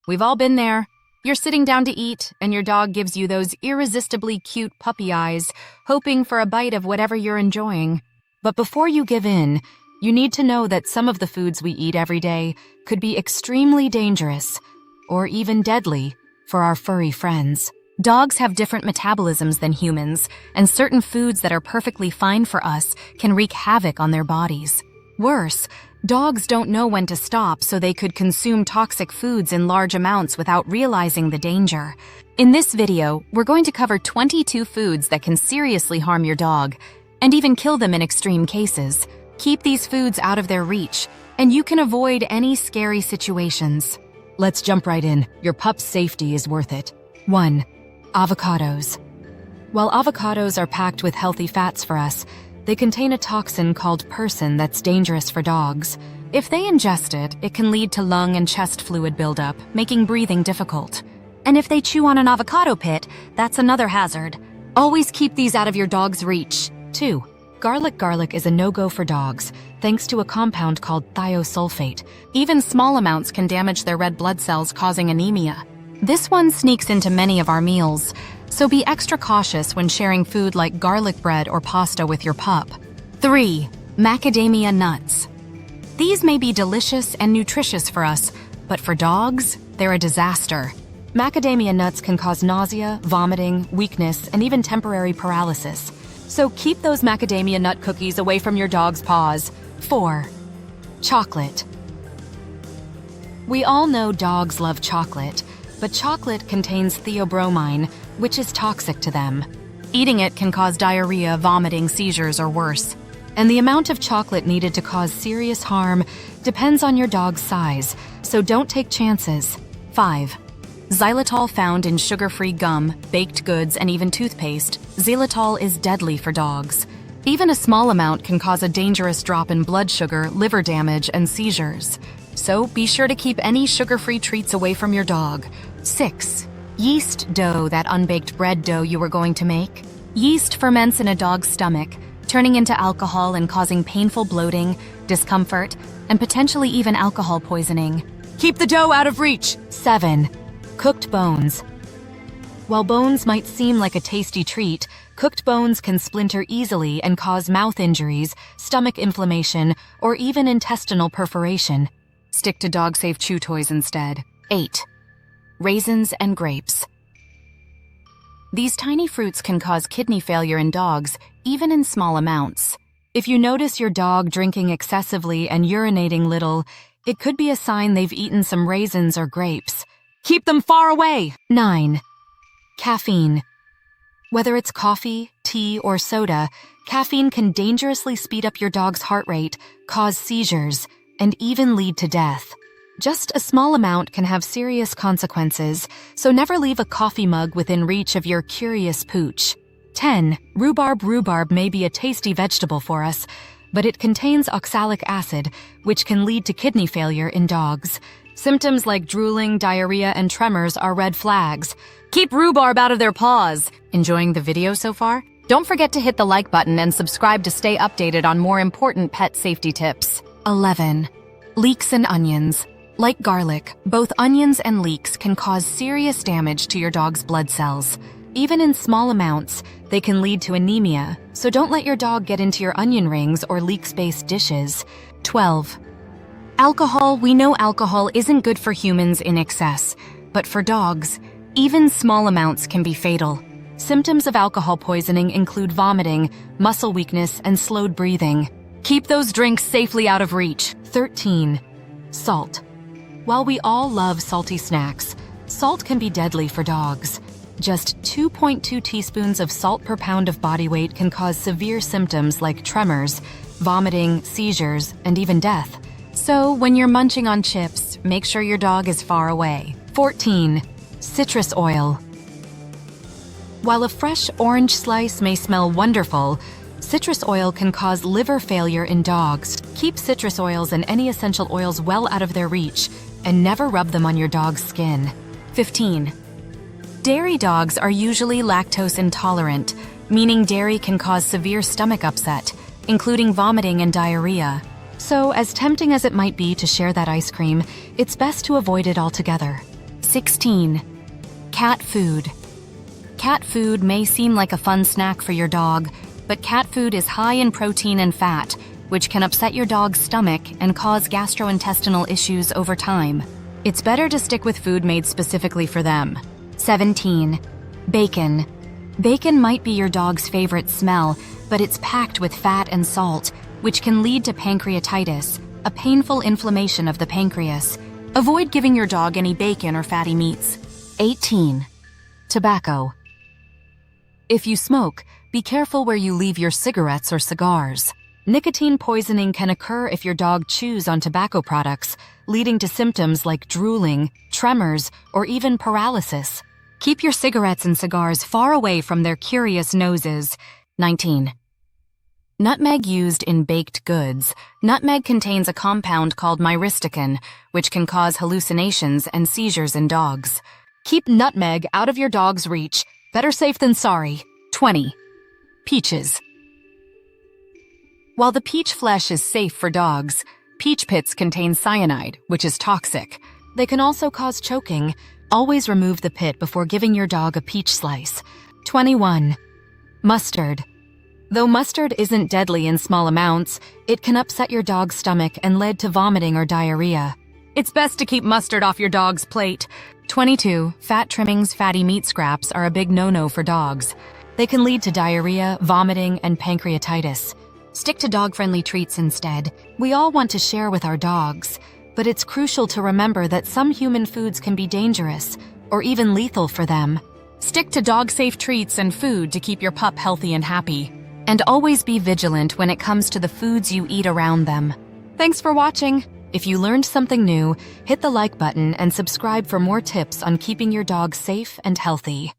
We've all been there. You're sitting down to eat, and your dog gives you those irresistibly cute puppy eyes, hoping for a bite of whatever you're enjoying. But before you give in, you need to know that some of the foods we eat every day could be extremely dangerous, or even deadly, for our furry friends. Dogs have different metabolisms than humans, and certain foods that are perfectly fine for us can wreak havoc on their bodies. Worse, dogs don't know when to stop, so they could consume toxic foods in large amounts without realizing the danger. In this video, we're going to cover 22 foods that can seriously harm your dog, and even kill them in extreme cases. Keep these foods out of their reach, and you can avoid any scary situations. Let's jump right in. Your pup's safety is worth it. 1. Avocados. While avocados are packed with healthy fats for us, they contain a toxin called persin that's dangerous for dogs. If they ingest it, it can lead to lung and chest fluid buildup, making breathing difficult. And if they chew on an avocado pit, that's another hazard. Always keep these out of your dog's reach. 2. Garlic is a no-go for dogs, thanks to a compound called thiosulfate. Even small amounts can damage their red blood cells, causing anemia. This one sneaks into many of our meals, so be extra cautious when sharing food like garlic bread or pasta with your pup. 3. Macadamia nuts. These may be delicious and nutritious for us, but for dogs, they're a disaster. Macadamia nuts can cause nausea, vomiting, weakness, and even temporary paralysis. So keep those macadamia nut cookies away from your dog's paws. 4. Chocolate. We all know dogs love chocolate, but chocolate contains theobromine, which is toxic to them. Eating it can cause diarrhea, vomiting, seizures, or worse. And the amount of chocolate needed to cause serious harm depends on your dog's size, so don't take chances. 5. Xylitol, found in sugar-free gum, baked goods, and even toothpaste. Xylitol is deadly for dogs. Even a small amount can cause a dangerous drop in blood sugar, liver damage, and seizures. So be sure to keep any sugar-free treats away from your dog. 6. Yeast dough, that unbaked bread dough you were going to make. Yeast ferments in a dog's stomach, turning into alcohol and causing painful bloating, discomfort, and potentially even alcohol poisoning. Keep the dough out of reach. 7. Cooked bones. While bones might seem like a tasty treat, cooked bones can splinter easily and cause mouth injuries, stomach inflammation, or even intestinal perforation. Stick to dog-safe chew toys instead. 8. Raisins and grapes. These tiny fruits can cause kidney failure in dogs, even in small amounts. If you notice your dog drinking excessively and urinating little, it could be a sign they've eaten some raisins or grapes. Keep them far away. 9. Caffeine. Whether it's coffee, tea, or soda, caffeine can dangerously speed up your dog's heart rate, cause seizures, and even lead to death. Just a small amount can have serious consequences, so never leave a coffee mug within reach of your curious pooch. 10. Rhubarb. Rhubarb may be a tasty vegetable for us, but it contains oxalic acid, which can lead to kidney failure in dogs. Symptoms like drooling, diarrhea, and tremors are red flags. Keep rhubarb out of their paws. Enjoying the video so far? Don't forget to hit the like button and subscribe to stay updated on more important pet safety tips. 11. Leeks and onions. Like garlic, both onions and leeks can cause serious damage to your dog's blood cells. Even in small amounts, they can lead to anemia, so don't let your dog get into your onion rings or leeks-based dishes. 12. Alcohol. We know alcohol isn't good for humans in excess, but for dogs, even small amounts can be fatal. Symptoms of alcohol poisoning include vomiting, muscle weakness, and slowed breathing. Keep those drinks safely out of reach. 13. Salt. While we all love salty snacks, salt can be deadly for dogs. Just 2.2 teaspoons of salt per pound of body weight can cause severe symptoms like tremors, vomiting, seizures, and even death. So when you're munching on chips, make sure your dog is far away. 14. Citrus oil. While a fresh orange slice may smell wonderful, citrus oil can cause liver failure in dogs. Keep citrus oils and any essential oils well out of their reach, and never rub them on your dog's skin. 15. Dairy. Dogs are usually lactose intolerant, meaning dairy can cause severe stomach upset, including vomiting and diarrhea. So, as tempting as it might be to share that ice cream, it's best to avoid it altogether. 16. Cat food. Cat food may seem like a fun snack for your dog, but cat food is high in protein and fat, which can upset your dog's stomach and cause gastrointestinal issues over time. It's better to stick with food made specifically for them. 17. Bacon. Bacon might be your dog's favorite smell, but it's packed with fat and salt, which can lead to pancreatitis, a painful inflammation of the pancreas. Avoid giving your dog any bacon or fatty meats. 18. Tobacco. If you smoke, be careful where you leave your cigarettes or cigars. Nicotine poisoning can occur if your dog chews on tobacco products, leading to symptoms like drooling, tremors, or even paralysis. Keep your cigarettes and cigars far away from their curious noses. 19. Nutmeg used in baked goods. Nutmeg contains a compound called myristicin, which can cause hallucinations and seizures in dogs. Keep nutmeg out of your dog's reach. Better safe than sorry. 20. Peaches. While the peach flesh is safe for dogs, peach pits contain cyanide, which is toxic. They can also cause choking. Always remove the pit before giving your dog a peach slice. 21. Mustard. Though mustard isn't deadly in small amounts, it can upset your dog's stomach and lead to vomiting or diarrhea. It's best to keep mustard off your dog's plate. 22. Fat trimmings, fatty meat scraps are a big no-no for dogs. They can lead to diarrhea, vomiting, and pancreatitis. Stick to dog-friendly treats instead. We all want to share with our dogs, but it's crucial to remember that some human foods can be dangerous or even lethal for them. Stick to dog-safe treats and food to keep your pup healthy and happy. And always be vigilant when it comes to the foods you eat around them. Thanks for watching. If you learned something new, hit the like button and subscribe for more tips on keeping your dog safe and healthy.